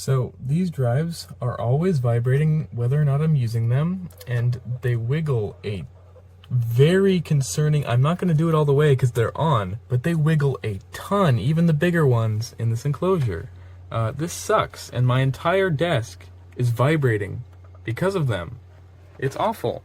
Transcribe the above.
So these drives are always vibrating whether or not I'm using them, and they wiggle a very concerning, I'm not going to do it all the way because they're on, but they wiggle a ton, even the bigger ones in this enclosure. This sucks, and my entire desk is vibrating because of them. It's awful.